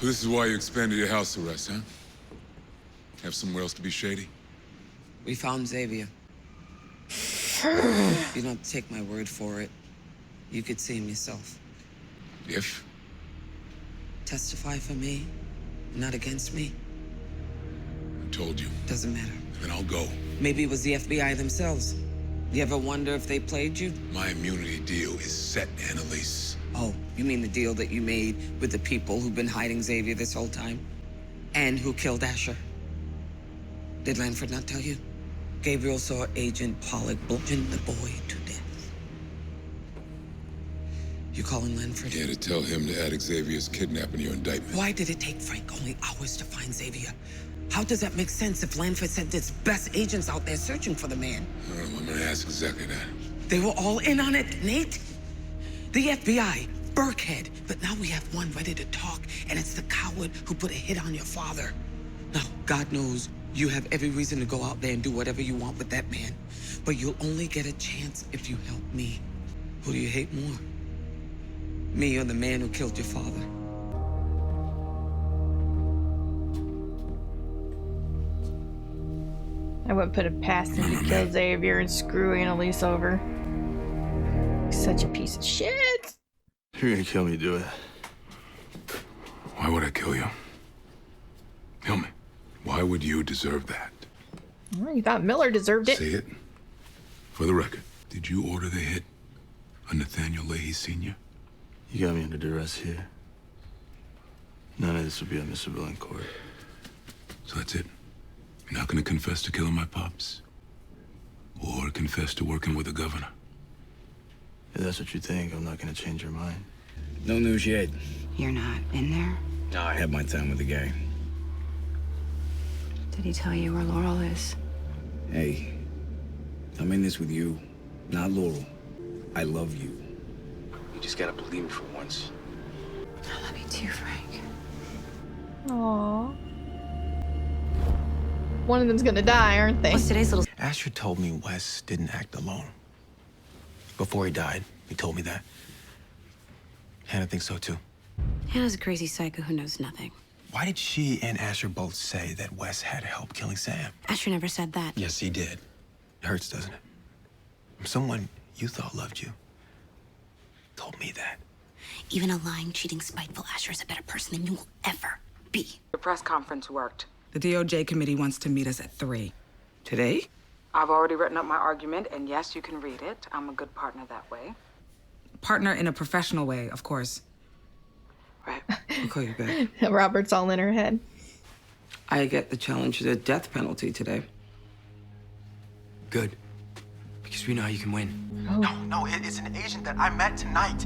So this is why you expanded your house arrest, huh? Have somewhere else to be shady? We found Xavier. You don't take my word for it. You could see him yourself. If? Testify for me, not against me. I told you. Doesn't matter. Then I'll go. Maybe it was the FBI themselves. You ever wonder if they played you? My immunity deal is set, Annalise. Oh, you mean the deal that you made with the people who've been hiding Xavier this whole time? And who killed Asher? Did Lanford not tell you? Gabriel saw Agent Pollock bludgeon the boy to death. You calling Lanford? Yeah, to tell him to add Xavier's kidnapping your indictment. Why did it take Frank only hours to find Xavier? How does that make sense if Lanford sent his best agents out there searching for the man? I don't know, I'm gonna ask exactly that. They were all in on it, Nate. The FBI, Burkhead, but now we have one ready to talk, and it's the coward who put a hit on your father. Now, God knows you have every reason to go out there and do whatever you want with that man, but you'll only get a chance if you help me. Who do you hate more? Me or the man who killed your father? I wouldn't put it past him to kill Xavier and screw Annalise over. Such a piece of shit. If you're gonna kill me, do it. Why would I kill you? Tell me. Why would you deserve that? Well, you thought Miller deserved it. Say it. For the record, did you order the hit on Nathaniel Leahy Sr.? You got me under duress here. None of this would be admissible in court. So that's it. You're not gonna confess to killing my pops? Or confess to working with the governor? If that's what you think, I'm not gonna change your mind. No news yet. You're not in there? No, I had my time with the guy. Did he tell you where Laurel is? Hey, I'm in this with you, not Laurel. I love you. You just gotta believe me for once. I love you too, Frank. Aww. One of them's gonna die, aren't they? What's today's little... Asher told me Wes didn't act alone. Before he died, he told me that. Hannah thinks so too. Hannah's a crazy psycho who knows nothing. Why did she and Asher both say that Wes had help killing Sam? Asher never said that. Yes, he did. It hurts, doesn't it? Someone you thought loved you told me that. Even a lying, cheating, spiteful Asher is a better person than you will ever be. The press conference worked. The DOJ committee wants to meet us at 3. Today? I've already written up my argument, and yes, you can read it. I'm a good partner that way. Partner in a professional way, of course. Right. I'll call you back. Robert's all in her head. I get the challenge to the death penalty today. Good. Because we know how you can win. Oh. No, it's an agent that I met tonight.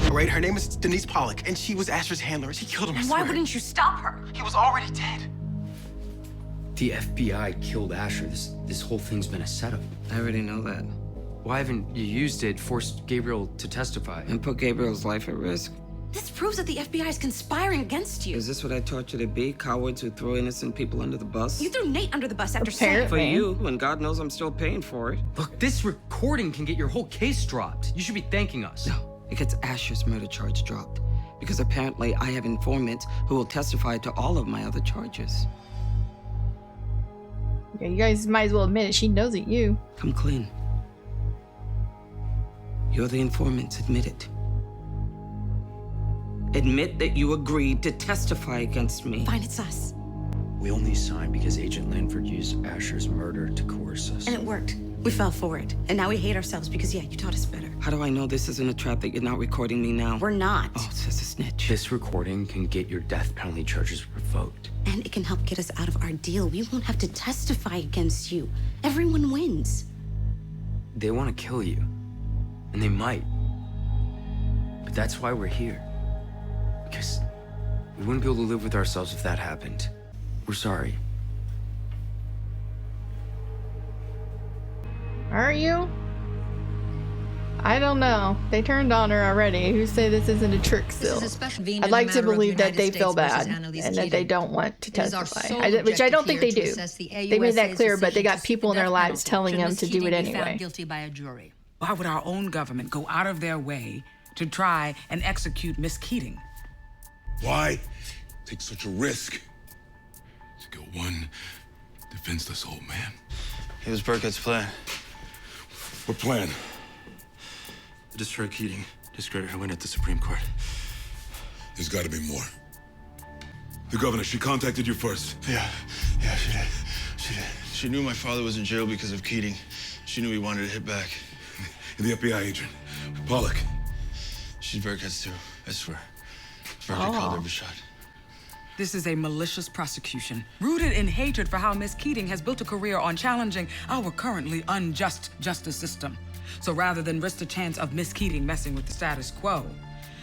All right, her name is Denise Pollock, and she was Asher's handler. She killed him, I Why swear. wouldn't you stop her? He was already dead. The FBI killed Asher. This whole thing's been a setup. I already know that. Why haven't you used it, forced Gabriel to testify? And put Gabriel's life at risk? This proves that the FBI is conspiring against you. Is this what I taught you to be? Cowards who throw innocent people under the bus? You threw Nate under the bus after Apparently. For you, and God knows I'm still paying for it. Look, this recording can get your whole case dropped. You should be thanking us. No, it gets Asher's murder charge dropped. Because apparently I have informants who will testify to all of my other charges. Yeah, you guys might as well admit it. She knows it, you. Come clean. You're the informants, admit it. Admit that you agreed to testify against me. Fine, it's us. We only signed because Agent Lanford used Asher's murder to coerce us. And it worked. We fell for it. And now we hate ourselves because, yeah, you taught us better. How do I know this isn't a trap that you're not recording me now? We're not. Oh, it says a snitch. This recording can get your death penalty charges revoked. And it can help get us out of our deal. We won't have to testify against you. Everyone wins. They want to kill you. And they might. But that's why we're here. Because we wouldn't be able to live with ourselves if that happened. We're sorry. Are you? I don't know. They turned on her already. Who say this isn't a trick still? I'd like to believe that they feel bad and that they don't want to testify, which I don't think they do. They made that clear, but they got people in their lives telling them to do it anyway. Why would our own government go out of their way to try and execute Miss Keating? Why take such a risk to kill one defenseless old man? It was Burkhead's plan. What plan? To destroy Keating, discredit her win at the Supreme Court. There's got to be more. The governor, she contacted you first. Yeah, she did. She did. She knew my father was in jail because of Keating. She knew he wanted to hit back. And the FBI agent, Pollock. She's Burkhead's too, I swear. Burkhead called every shot. This is a malicious prosecution, rooted in hatred for how Miss Keating has built a career on challenging our currently unjust justice system. So rather than risk the chance of Miss Keating messing with the status quo,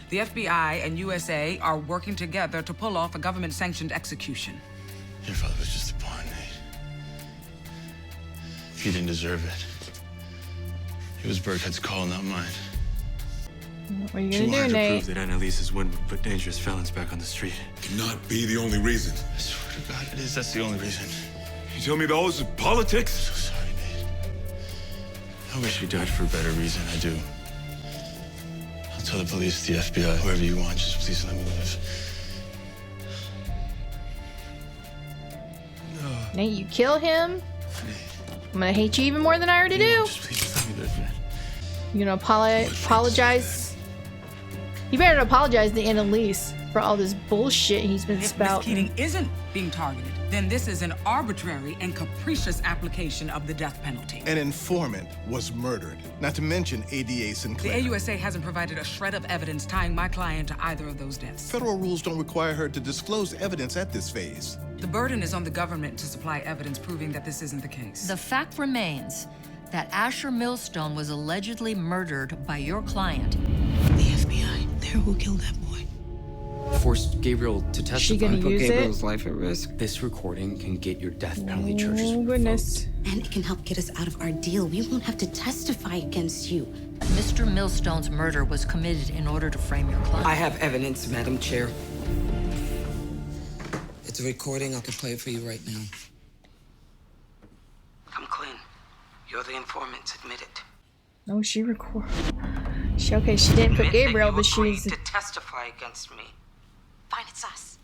the FBI and USA are working together to pull off a government-sanctioned execution. Your father was just a pawn, Nate. He didn't deserve it. It was Burkhead's call, not mine. What are you She gonna wanted do, to Nate? prove that Annalise's win would put dangerous felons back on the street. Cannot be the only reason. I swear to God, it is. That's the only reason. You tell me that all this is politics? So sorry, Nate. I wish he died for a better reason. I do. I'll tell the police, the FBI, whoever you want. Just please let me live. Nate, you kill him, I'm gonna hate you even more than I already do. Just please let me live, man. You gonna apologize? You better apologize to Annalise for all this bullshit he's been If Miss spouting. Keating isn't being targeted, then this is an arbitrary and capricious application of the death penalty. An informant was murdered, not to mention ADA The Sinclair. AUSA hasn't provided a shred of evidence tying my client to either of those deaths. Federal rules don't require her to disclose evidence at this phase. The burden is on the government to supply evidence proving that this isn't the case. The fact remains that Asher Millstone was allegedly murdered by your client. The FBI, they're who killed that boy. Forced Gabriel to testify. She gonna use it? life at risk. This recording can get your death penalty charges Oh goodness. And it can help get us out of our deal. We won't have to testify against you. Mr. Millstone's murder was committed in order to frame your client. I have evidence, Madam Chair. It's a recording. I can play it for you right now. Come clean. You're the informant. Admit it. Oh, she recorded. She didn't put Gabriel, but she's. to testify against me. Fine, it's us.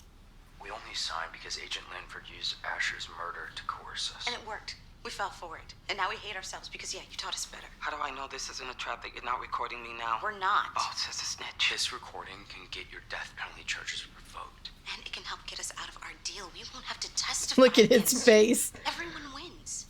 We only signed because Agent Linford used Asher's murder to coerce us. And it worked. We fell for it. And now we hate ourselves because, yeah, you taught us better. How do I know this isn't a trap that you're not recording me now? We're not. Oh, it says a snitch. This recording can get your death penalty charges revoked. And it can help get us out of our deal. We won't have to testify. Look at his against face. you. Everyone wins.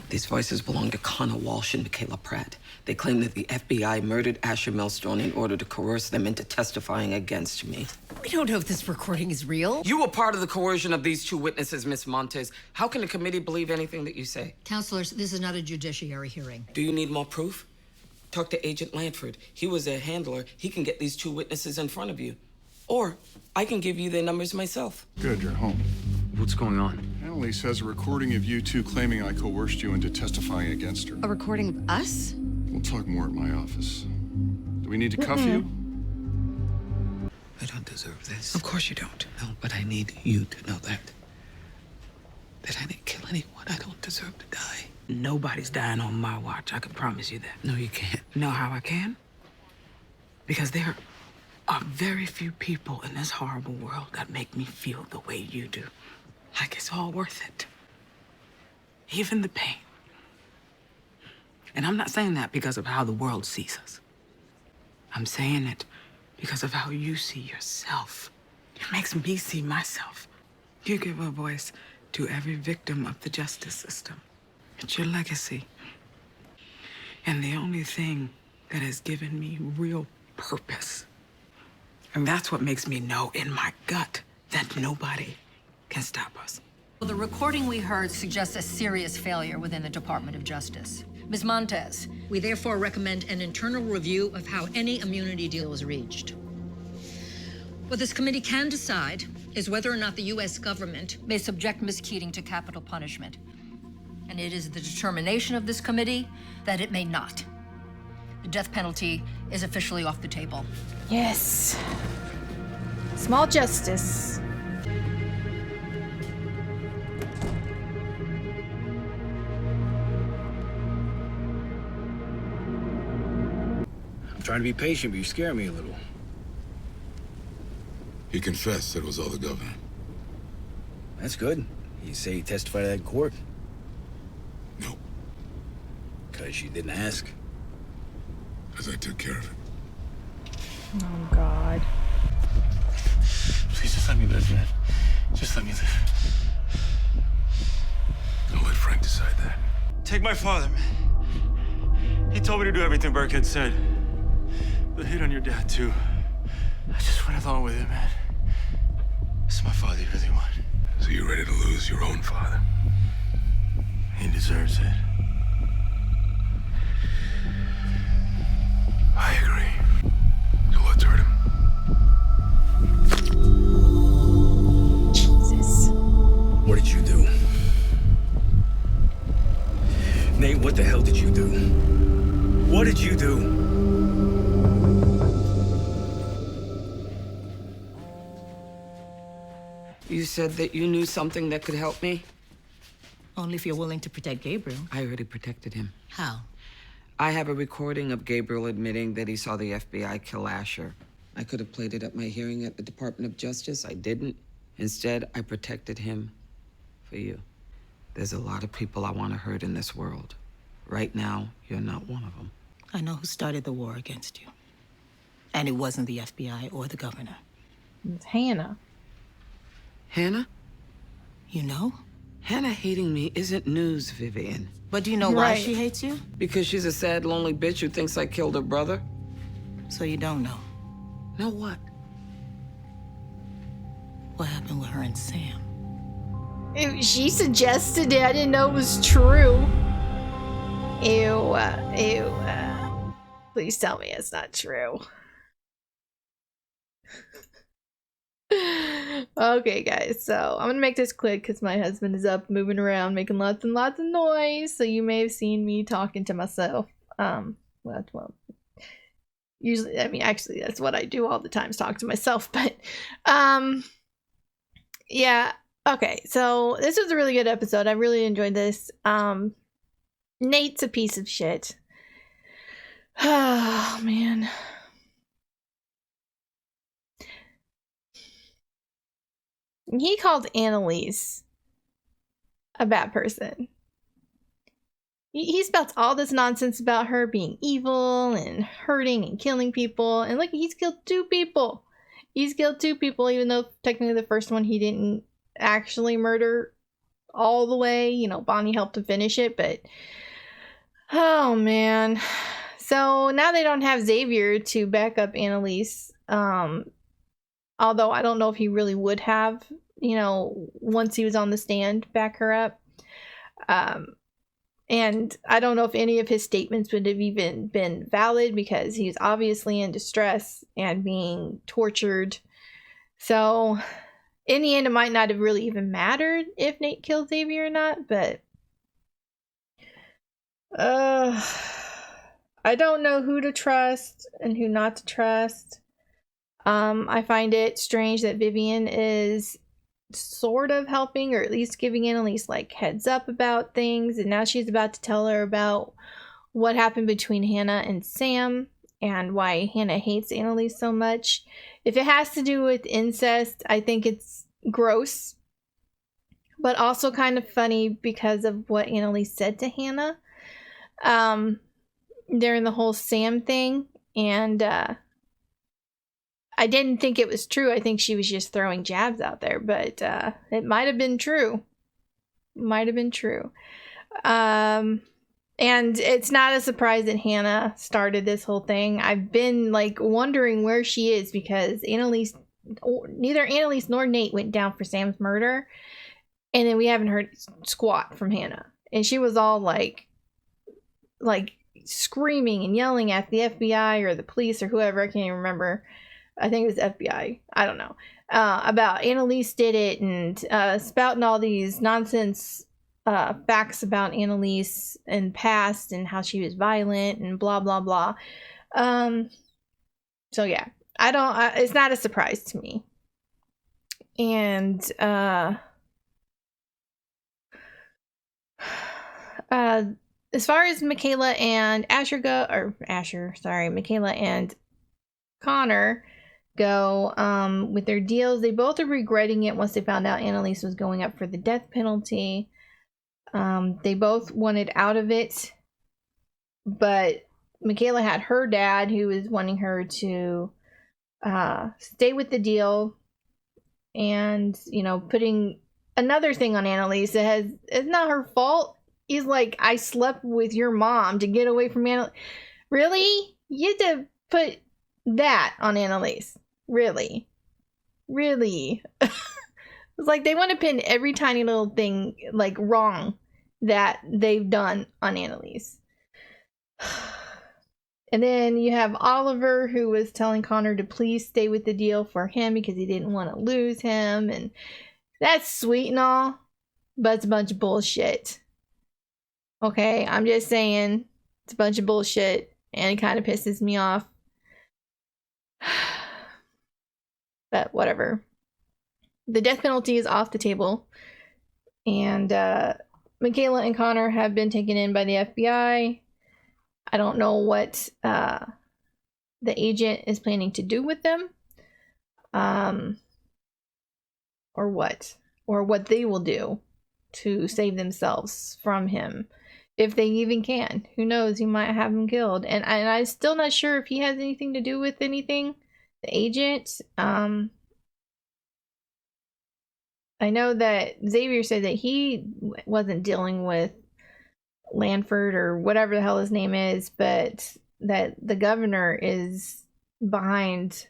These voices belong to Connor Walsh and Michaela Pratt. They claim that the FBI murdered Asher Millstone in order to coerce them into testifying against me. We don't know if this recording is real. You were part of the coercion of these two witnesses, Miss Montes. How can the committee believe anything that you say? Counselors, this is not a judiciary hearing. Do you need more proof? Talk to Agent Lanford. He was their handler. He can get these two witnesses in front of you. Or I can give you their numbers myself. Good, you're home. What's going on? Annalise has a recording of you two claiming I coerced you into testifying against her. A recording of us? We'll talk more at my office. Do we need to cuff you? I don't deserve this. Of course you don't. No, but I need you to know that. That I didn't kill anyone. I don't deserve to die. Nobody's dying on my watch. I can promise you that. No, you can't. Know how I can? Because there are very few people in this horrible world that make me feel the way you do. Like it's all worth it. Even the pain. And I'm not saying that because of how the world sees us. I'm saying it because of how you see yourself. It makes me see myself. You give a voice to every victim of the justice system. It's your legacy. And the only thing that has given me real purpose. And that's what makes me know in my gut that nobody can stop us. Well, the recording we heard suggests a serious failure within the Department of Justice. Ms. Montes, we therefore recommend an internal review of how any immunity deal was reached. What this committee can decide is whether or not the U.S. government may subject Ms. Keating to capital punishment. And it is the determination of this committee that it may not. The death penalty is officially off the table. Yes. Small justice. I'm trying to be patient, but you scare me a little. He confessed, said it was all the governor. That's good. You say he testified at court? No. Because you didn't ask? Because I took care of it. Oh, God. Please just let me live, man. Just let me live. I'll let Frank decide that. Take my father, man. He told me to do everything Burkhead said. The hit on your dad, too. I just went along with it, man. This is my father you really want. So you're ready to lose your own father? He deserves it. I agree. So let's hurt him. Jesus. What did you do? Nate, what the hell did you do? What did you do? You said that you knew something that could help me? Only if you're willing to protect Gabriel. I already protected him. How? I have a recording of Gabriel admitting that he saw the FBI kill Asher. I could have played it at my hearing at the Department of Justice. I didn't. Instead, I protected him for you. There's a lot of people I want to hurt in this world. Right now, you're not one of them. I know who started the war against you. And it wasn't the FBI or the governor. It's Hannah. Hannah? You know? Hannah hating me isn't news, Vivian. But do you know why she hates you? Because she's a sad, lonely bitch who thinks I killed her brother. So you don't know. Know what? What happened with her and Sam? She suggested it. I didn't know it was true. Ew. Please tell me it's not true. Okay, guys, so I'm gonna make this quick because my husband is up moving around making lots and lots of noise, so you may have seen me talking to myself. Well, usually, I mean, actually that's what I do all the time, is talk to myself, but yeah. Okay, so this was a really good episode. I really enjoyed this. Nate's a piece of shit. Oh man. He called Annalise a bad person. He spouts all this nonsense about her being evil and hurting and killing people. And look, he's killed 2 people. He's killed 2 people, even though technically the first one he didn't actually murder all the way. You know, Bonnie helped to finish it, but... Oh, man. So now they don't have Xavier to back up Annalise. Although I don't know if he really would have, you know, once he was on the stand, back her up. And I don't know if any of his statements would have even been valid because he's obviously in distress and being tortured. So in the end, it might not have really even mattered if Nate killed Xavier or not, but I don't know who to trust and who not to trust. I find it strange that Vivian is sort of helping, or at least giving Annalise like heads up about things, and now she's about to tell her about what happened between Hannah and Sam and why Hannah hates Annalise so much. If it has to do with incest, I think it's gross, but also kind of funny because of what Annalise said to Hannah during the whole Sam thing. And I didn't think it was true. I think she was just throwing jabs out there, but it might have been true. Might have been true. And it's not a surprise that Hannah started this whole thing. I've been like wondering where she is because neither Annalise nor Nate went down for Sam's murder. And then we haven't heard squat from Hannah. And she was all like screaming and yelling at the FBI or the police or whoever. I can't even remember. I think it was FBI. I don't know. About Annalise did it and spouting all these nonsense facts about Annalise and past and how she was violent and blah, blah, blah. So yeah, it's not a surprise to me. And as far as Michaela and Michaela and Connor, go with their deals. They both are regretting it once they found out Annalise was going up for the death penalty. They both wanted out of it, but Michaela had her dad who was wanting her to stay with the deal, and, you know, putting another thing on Annalise that it's not her fault. He's like, I slept with your mom to get away from Annalise. Really? You had to put that on Annalise? Really? Really? It's like they want to pin every tiny little thing, like, wrong that they've done on Annalise. And then you have Oliver, who was telling Connor to please stay with the deal for him because he didn't want to lose him. And that's sweet and all, but it's a bunch of bullshit. Okay, I'm just saying, it's a bunch of bullshit, and it kind of pisses me off. But whatever. The death penalty is off the table, and Michaela and Connor have been taken in by the FBI. I don't know what the agent is planning to do with them, or what they will do to save themselves from him, if they even can. Who knows? He might have him killed, and I'm still not sure if he has anything to do with anything. The agent. I know that Xavier said that he wasn't dealing with Lanford or whatever the hell his name is, but that the governor is behind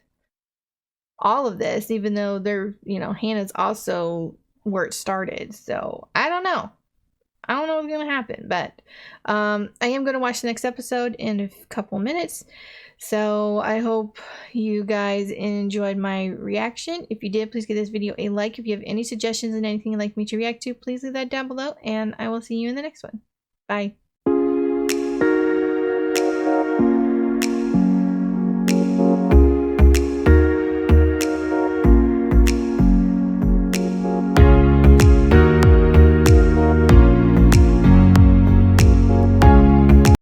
all of this, even though they're, you know, Hannah's also where it started. So I don't know. I don't know what's going to happen, but I am going to watch the next episode in a couple minutes. So I hope you guys enjoyed my reaction. If you did, please give this video a like. If you have any suggestions and anything you'd like me to react to, please leave that down below, and I will see you in the next one. Bye.